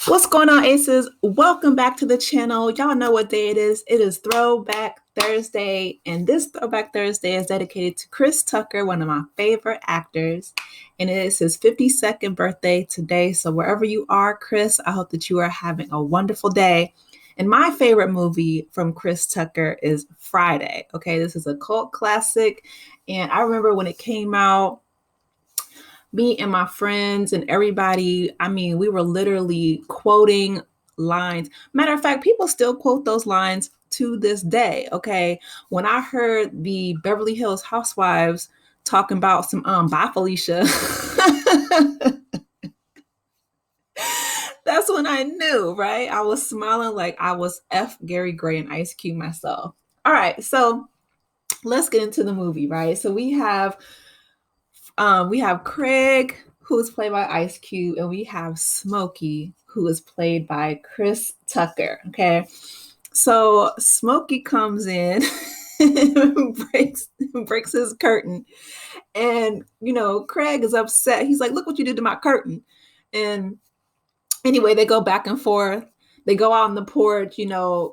What's going on, Aces? Welcome back to the channel. Y'all know what day it is. It is Throwback Thursday, and this Throwback Thursday is dedicated to Chris Tucker, one of my favorite actors, and it is his 52nd birthday today. So wherever you are, Chris, I hope that you are having a wonderful day. And my favorite movie from Chris Tucker is Friday. Okay, this is a cult classic, and I remember when it came out, me and my friends and everybody, I mean, we were literally quoting lines. Matter of fact, people still quote those lines to this day. Okay. When I heard the Beverly Hills Housewives talking about some bye Felicia, that's when I knew, right? I was smiling like I was F Gary Gray and Ice Cube myself. All right, so let's get into the movie, right? So we have Craig, who is played by Ice Cube, and we have Smokey, who is played by Chris Tucker. Okay, so Smokey comes in, breaks his curtain, and Craig is upset. He's like, "Look what you did to my curtain!" And anyway, they go back and forth. They go out on the porch.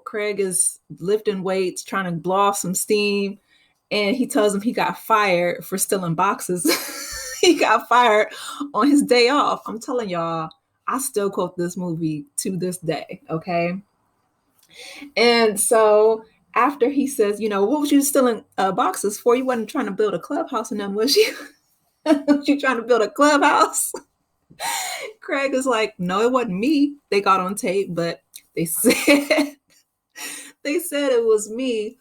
Craig is lifting weights, trying to blow off some steam, and he tells him he got fired for stealing boxes. He got fired on his day off. I'm telling y'all, I still quote this movie to this day. Okay. And so after he says, what was you stealing boxes for? You wasn't trying to build a clubhouse and then was you? Was you trying to build a clubhouse? Craig is like, no, it wasn't me. They got on tape, but they said it was me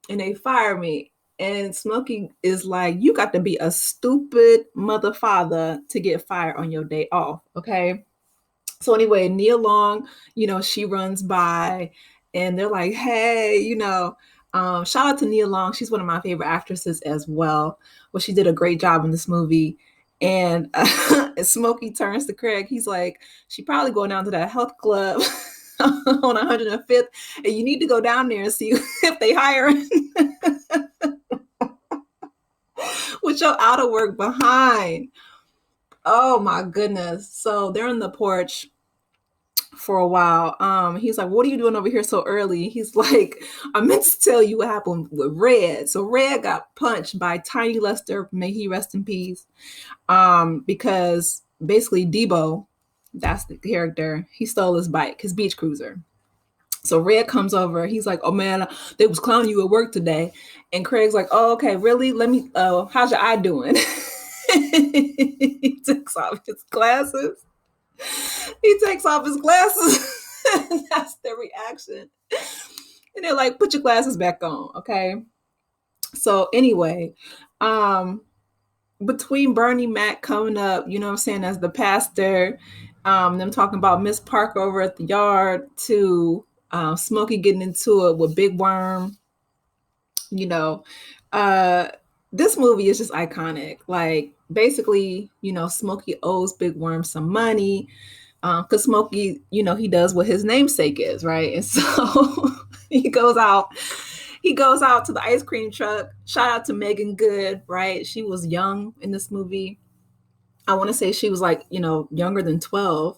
and they fired me. And Smokey is like, you got to be a stupid mother father to get fired on your day off. Okay. So anyway, Nia Long, she runs by and they're like, hey, shout out to Nia Long. She's one of my favorite actresses as well. Well, she did a great job in this movie. And Smokey turns to Craig. He's like, she probably going down to that health club on 105th. And you need to go down there and see if they hiring. With your outer work behind. Oh my goodness. So they're on the porch for a while. He's like, what are you doing over here so early? He's like, I meant to tell you what happened with Red. So Red got punched by Tiny Lester, may he rest in peace. Because basically Debo, that's the character, he stole his bike, his beach cruiser. So Red comes over. He's like, oh man, they was clowning you at work today. And Craig's like, oh, okay, really? Let me, how's your eye doing? He takes off his glasses. That's their reaction. And they're like, put your glasses back on. Okay. So anyway, between Bernie Mac coming up, you know what I'm saying, as the pastor, them talking about Miss Parker over at the yard, to Smokey getting into it with Big Worm, this movie is just iconic. Like, basically, Smokey owes Big Worm some money because Smokey, he does what his namesake is, right? And so he goes out to the ice cream truck. Shout out to Megan Good, right? She was young in this movie. I want to say she was like, younger than 12.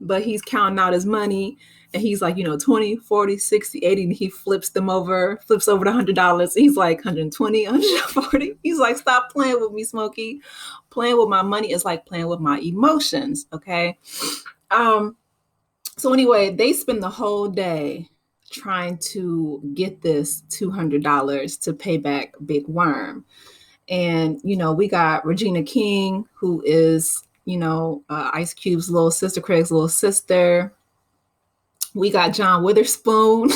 But he's counting out his money and he's like, 20, 40, 60, 80, and he flips over the $100. He's like 120, 140. He's like, stop playing with me, Smokey. Playing with my money is like playing with my emotions. Okay. So anyway, they spend the whole day trying to get this $200 to pay back Big Worm. And, we got Regina King, who is, Ice Cube's little sister, Craig's little sister. We got John Witherspoon,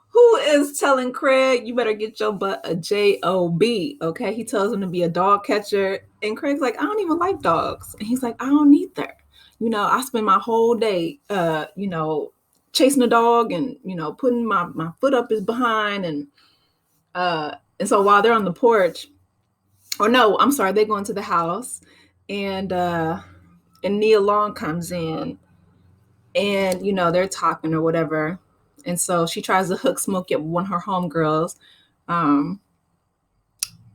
who is telling Craig, you better get your butt a job. Okay. He tells him to be a dog catcher. And Craig's like, I don't even like dogs. And he's like, I don't either. I spend my whole day, chasing a dog and, putting my foot up his behind. And so while they're on the porch, or no, I'm sorry, they go into the house and Nia Long comes in and, they're talking or whatever. And so she tries to hook Smokey up with one of her homegirls.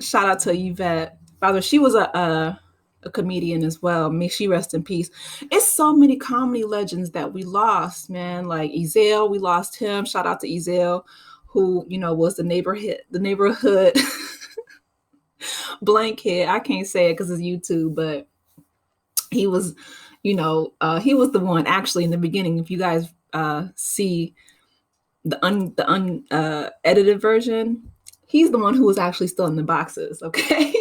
Shout out to Yvette. By the way, she was a a comedian as well. May she rest in peace. It's so many comedy legends that we lost, man. Like Ezell, we lost him. Shout out to Ezell, who, was the neighborhood blankhead. I can't say it because it's YouTube, but he was, he was the one actually in the beginning. If you guys see the edited version, he's the one who was actually still in the boxes. Okay,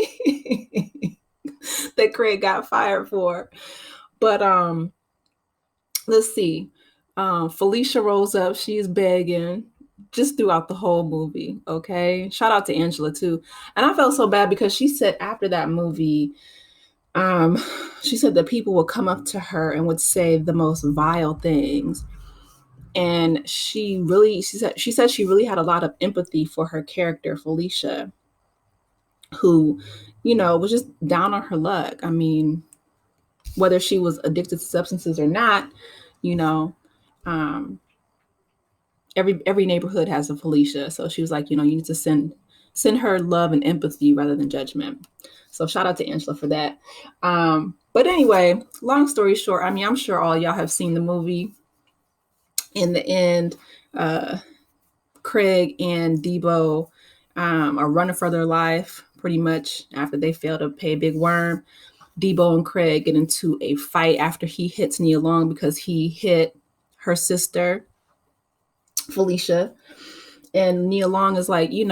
that Craig got fired for. But let's see. Felicia rolls up. She's begging just throughout the whole movie. Okay. Shout out to Angela too. And I felt so bad because she said after that movie, she said that people would come up to her and would say the most vile things. And she said she really had a lot of empathy for her character, Felicia, who, was just down on her luck. I mean, whether she was addicted to substances or not, you know, every neighborhood has a Felicia. So she was like, you need to send her love and empathy rather than judgment. So shout out to Angela for that. But anyway, long story short, I mean, I'm sure all y'all have seen the movie. In the end, Craig and Debo are running for their life pretty much after they fail to pay Big Worm. Debo and Craig get into a fight after he hits Nia Long because he hit her sister, Felicia. And Nia Long is like, you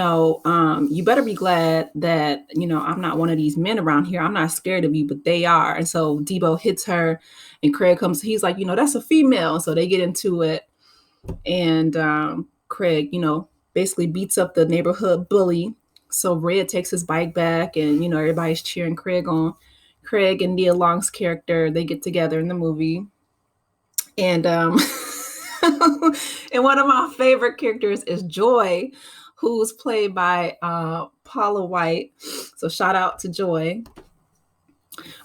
better be glad that, I'm not one of these men around here. I'm not scared of you, but they are. And so Debo hits her and Craig comes, he's like, that's a female. So they get into it. And Craig, basically beats up the neighborhood bully. So Red takes his bike back and, everybody's cheering Craig on. Craig and Nia Long's character, they get together in the movie. And and one of my favorite characters is Joy, who's played by Paula White. So shout out to Joy.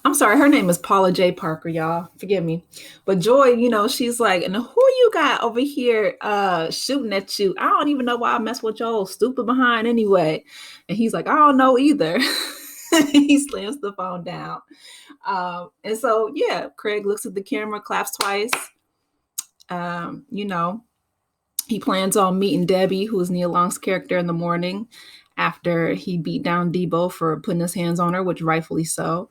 I'm sorry, her name is Paula J. Parker, y'all. Forgive me. But Joy, she's like, and who you got over here shooting at you? I don't even know why I mess with your stupid behind anyway. And he's like, I don't know either. He slams the phone down. And so, yeah, Craig looks at the camera, claps twice. He plans on meeting Debbie, who is Nia Long's character, in the morning after he beat down Debo for putting his hands on her, which rightfully so.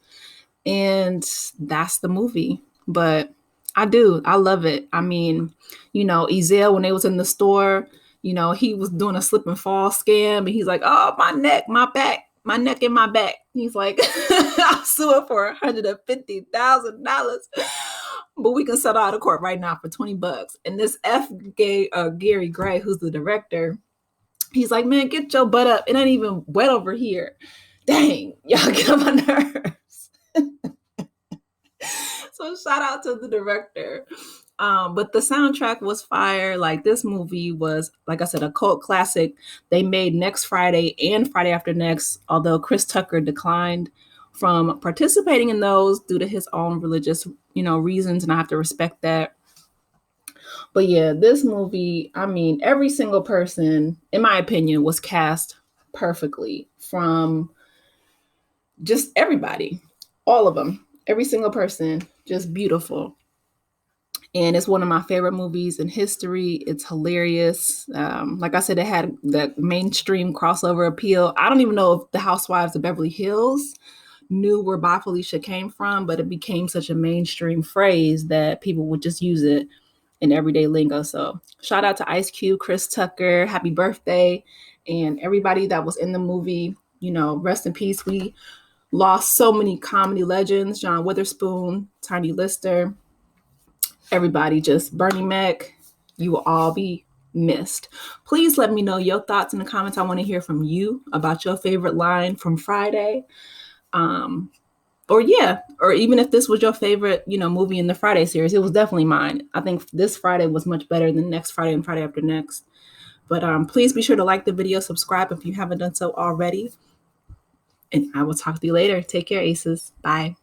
And that's the movie. But I love it. I mean, Ezell, when they was in the store, he was doing a slip and fall scam, and he's like, oh, my neck, my back, my neck and my back. He's like, I'll sue it for $150,000. But we can settle out of court right now for $20. And this Gary Gray, who's the director, he's like, man, get your butt up. It ain't even wet over here. Dang, y'all get on my nerves. So shout out to the director. But the soundtrack was fire. Like, this movie was, like I said, a cult classic. They made Next Friday and Friday After Next, although Chris Tucker declined from participating in those due to his own religious, reasons, and I have to respect that. But yeah, this movie, I mean, every single person, in my opinion, was cast perfectly, from just everybody, all of them, every single person, just beautiful. And it's one of my favorite movies in history. It's hilarious. Like I said, it had that mainstream crossover appeal. I don't even know if the Housewives of Beverly Hills knew where Bye Felicia came from, but it became such a mainstream phrase that people would just use it in everyday lingo. So shout out to Ice Cube, Chris Tucker, happy birthday, and everybody that was in the movie. Rest in peace. We lost so many comedy legends: John Witherspoon, Tiny Lister, everybody, just Bernie Mac. You will all be missed. Please let me know your thoughts in the comments. I want to hear from you about your favorite line from Friday. Or even if this was your favorite, movie in the Friday series. It was definitely mine. I think this Friday was much better than Next Friday and Friday After Next. But please be sure to like the video, subscribe if you haven't done so already. And I will talk to you later. Take care, Aces. Bye.